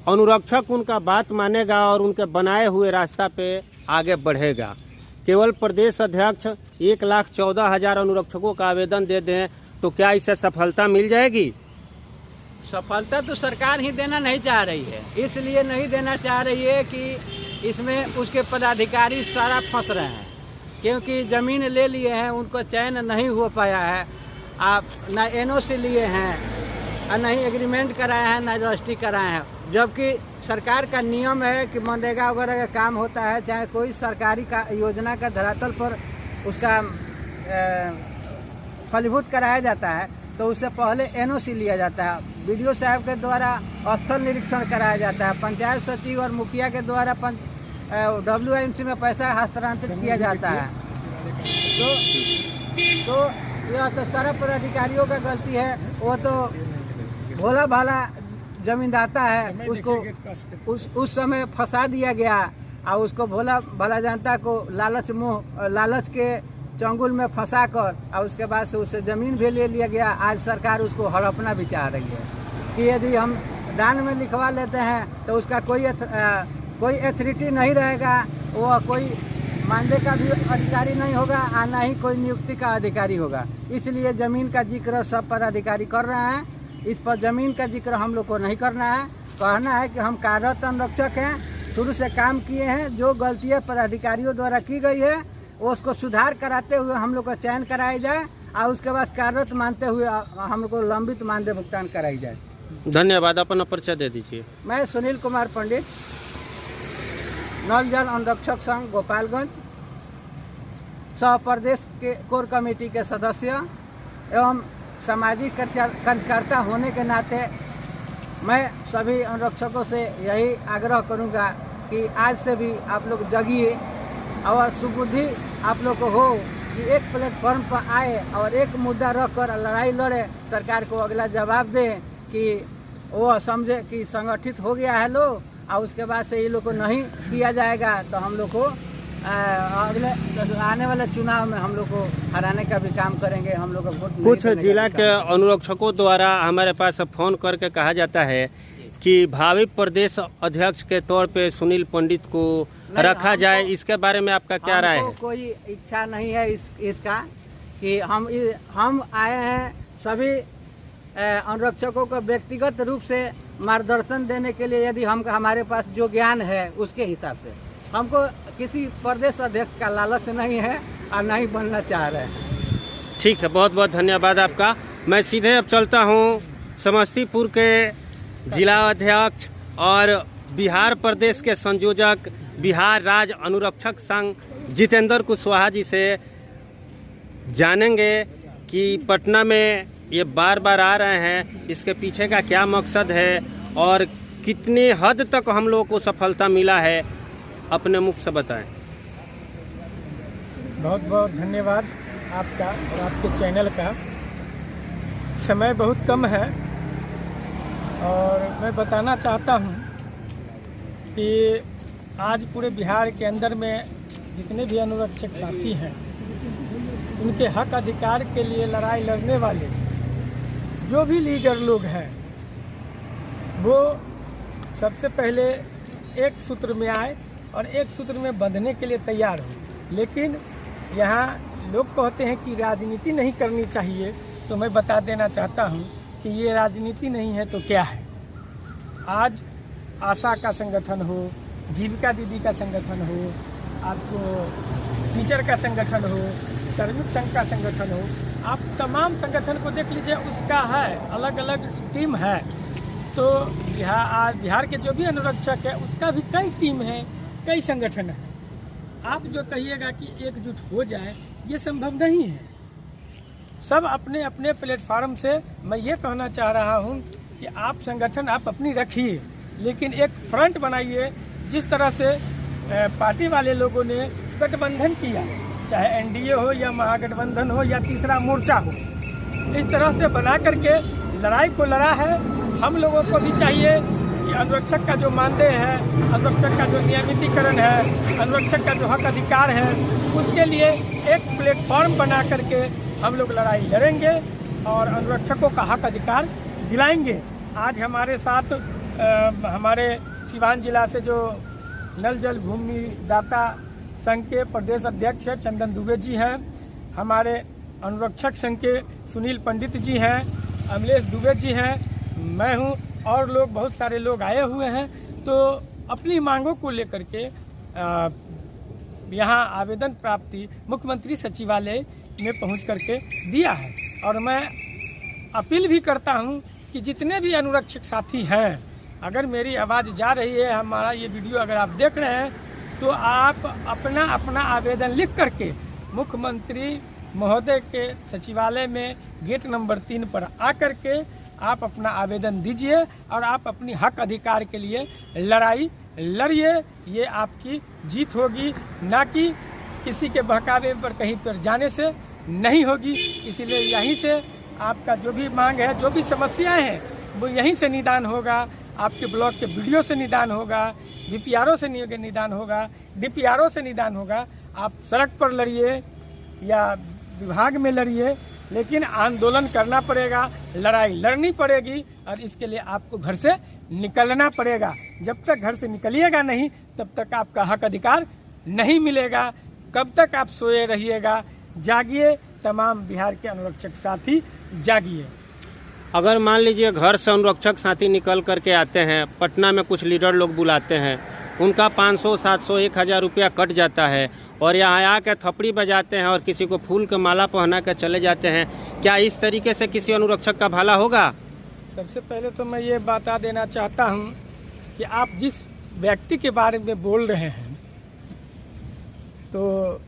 अनुरक्षक उनका बात मानेगा और उनके बनाए हुए रास्ता पे आगे बढ़ेगा। केवल प्रदेश अध्यक्ष 1,14,000 अनुरक्षकों का आवेदन दे दें तो क्या इससे सफलता मिल जाएगी? सफलता तो सरकार ही देना नहीं चाह रही है, इसलिए नहीं देना चाह रही है कि इसमें उसके पदाधिकारी सारा फंस रहे हैं, क्योंकि ज़मीन ले लिए हैं, उनको चयन नहीं हो पाया है। आप न एनओसी लिए हैं, न ही एग्रीमेंट कराए हैं, न रजिस्ट्री कराए हैं। जबकि सरकार का नियम है कि मनरेगा वगैरह का काम होता है, चाहे कोई सरकारी का योजना का धरातल पर उसका फलीभूत कराया जाता है तो उससे पहले एनओसी लिया जाता है। बीडीओ साहब के द्वारा स्थल निरीक्षण कराया जाता है, पंचायत सचिव और मुखिया के द्वारा WIMC में पैसा हस्तांतरित किया जाता है। तो यह तो सारा पदाधिकारियों का गलती है। वो तो भोला भाला जमींदाता है, उसको उस समय फंसा दिया गया और उसको भोला भाला जनता को लालच के चंगुल में फंसा कर और उसके बाद से उससे ज़मीन भी ले लिया गया। आज सरकार उसको हड़पना भी चाह रही है कि यदि हम दान में लिखवा लेते हैं तो उसका कोई अथॉरिटी नहीं रहेगा, वो कोई मानदेय का भी अधिकारी नहीं होगा और ना ही कोई नियुक्ति का अधिकारी होगा। इसलिए ज़मीन का जिक्र सब पदाधिकारी कर रहे हैं, इस पर ज़मीन का जिक्र हम लोग को नहीं करना है। कहना है कि हम कार्यरत अनुरक्षक हैं, शुरू से काम किए हैं, जो गलतियाँ पदाधिकारियों द्वारा की गई है वो उसको सुधार कराते हुए हम लोग का चयन कराया जाए और उसके बाद कार्यरत मानते हुए हम लोग को लंबित मानदेय भुगतान कराई जाए। धन्यवाद। अपना परिचय दे दीजिए। मैं सुनील कुमार पंडित, नल जल अनुरक्षक संघ गोपालगंज, सह प्रदेश के कोर कमेटी के सदस्य एवं सामाजिक कार्यकर्ता होने के नाते मैं सभी अनुरक्षकों से यही आग्रह करूंगा कि आज से भी आप लोग जगिए और सुबुद्धि आप लोग को हो कि एक प्लेटफॉर्म पर आए और एक मुद्दा रख कर लड़ाई लड़े, सरकार को अगला जवाब दे कि वो समझे कि संगठित हो गया है लोग और उसके बाद से ये लोग को नहीं किया जाएगा तो हम लोग को अगले आने वाले चुनाव में हम लोग को हराने का भी काम करेंगे। हम लोग को कुछ जिला के अनुरक्षकों द्वारा हमारे पास फोन करके कहा जाता है कि भावी प्रदेश अध्यक्ष के तौर पे सुनील पंडित को रखा जाए, इसके बारे में आपका क्या राय है? कोई इच्छा नहीं है इसका कि हम आए हैं सभी अनुरक्षकों को व्यक्तिगत रूप से मार्गदर्शन देने के लिए। यदि हमारे पास जो ज्ञान है उसके हिसाब से, हमको किसी प्रदेश अध्यक्ष का लालच नहीं है और नहीं बनना चाह रहे हैं। ठीक है, बहुत बहुत धन्यवाद आपका। मैं सीधे अब चलता हूँ समस्तीपुर के जिला अध्यक्ष और बिहार प्रदेश के संयोजक बिहार राज्य अनुरक्षक संघ जितेंद्र कुशवाहा जी से जानेंगे कि पटना में ये बार बार आ रहे हैं, इसके पीछे का क्या मकसद है और कितनी हद तक हम लोगों को सफलता मिला है, अपने मुख से बताएं। बहुत बहुत धन्यवाद आपका और आपके चैनल का। समय बहुत कम है और मैं बताना चाहता हूं कि आज पूरे बिहार के अंदर में जितने भी अनुरक्षक साथी हैं, उनके हक अधिकार के लिए लड़ाई लड़ने वाले जो भी लीडर लोग हैं, वो सबसे पहले एक सूत्र में आए और एक सूत्र में बंधने के लिए तैयार हो। लेकिन यहाँ लोग कहते हैं कि राजनीति नहीं करनी चाहिए, तो मैं बता देना चाहता हूँ कि ये राजनीति नहीं है तो क्या है। आज आशा का संगठन हो, जीविका दीदी का संगठन हो, आपको टीचर का संगठन हो, श्रमिक संघ का संगठन हो, आप तमाम संगठन को देख लीजिए, उसका है अलग अलग टीम है। तो बिहार के जो भी अनुरक्षक है उसका भी कई टीम है, कई संगठन है। आप जो कहिएगा कि एकजुट हो जाए, ये संभव नहीं है। सब अपने अपने प्लेटफार्म से मैं ये कहना चाह रहा हूँ कि आप संगठन आप अपनी रखिए, लेकिन एक फ्रंट बनाइए। जिस तरह से पार्टी वाले लोगों ने गठबंधन किया, चाहे एनडीए हो या महागठबंधन हो या तीसरा मोर्चा हो, इस तरह से बना करके लड़ाई को लड़ा है। हम लोगों को भी चाहिए कि अनुरक्षक का जो मानदेय है, अनुरक्षक का जो नियमितीकरण है, अनुरक्षक का जो हक अधिकार है, उसके लिए एक प्लेटफॉर्म बना करके हम लोग लड़ाई लड़ेंगे और अनुरक्षकों का हक अधिकार दिलाएंगे। आज हमारे साथ हमारे सिवान जिला से जो नल जल भूमि दाता संघ के प्रदेश अध्यक्ष है चंदन दुबे जी हैं, हमारे अनुरक्षक संघ के सुनील पंडित जी हैं, अमलेश दुबे जी हैं, मैं हूं और लोग बहुत सारे लोग आए हुए हैं। तो अपनी मांगों को लेकर के यहाँ आवेदन प्राप्ति मुख्यमंत्री सचिवालय में पहुंच करके दिया है। और मैं अपील भी करता हूं कि जितने भी अनुरक्षक साथी हैं, अगर मेरी आवाज़ जा रही है, हमारा ये वीडियो अगर आप देख रहे हैं, तो आप अपना अपना आवेदन लिख करके मुख्यमंत्री महोदय के सचिवालय में गेट नंबर 3 पर आकर के आप अपना आवेदन दीजिए और आप अपनी हक अधिकार के लिए लड़ाई लड़िए। ये आपकी जीत होगी, ना कि किसी के बहकावे पर कहीं पर जाने से नहीं होगी। इसीलिए यहीं से आपका जो भी मांग है, जो भी समस्याएं हैं, वो यहीं से निदान होगा। आपके ब्लॉक के वीडियो से निदान होगा, बीपीआरओ से निदान होगा, डीपीआरओ से निदान होगा। आप सड़क पर लड़िए या विभाग में लड़िए, लेकिन आंदोलन करना पड़ेगा, लड़ाई लड़नी पड़ेगी और इसके लिए आपको घर से निकलना पड़ेगा। जब तक घर से निकलिएगा नहीं, तब तक आपका हक अधिकार नहीं मिलेगा। कब तक आप सोए रहिएगा? जागिए, तमाम बिहार के अनुरक्षक साथी जागिए। अगर मान लीजिए घर से अनुरक्षक साथी निकल करके आते हैं, पटना में कुछ लीडर लोग बुलाते हैं, उनका 500, 700, 1000 रुपया कट जाता है और यहाँ आके थपड़ी बजाते हैं और किसी को फूल के माला पहना के चले जाते हैं, क्या इस तरीके से किसी अनुरक्षक का भला होगा? सबसे पहले तो मैं ये बता देना चाहता हूँ कि आप जिस व्यक्ति के बारे में बोल रहे हैं, तो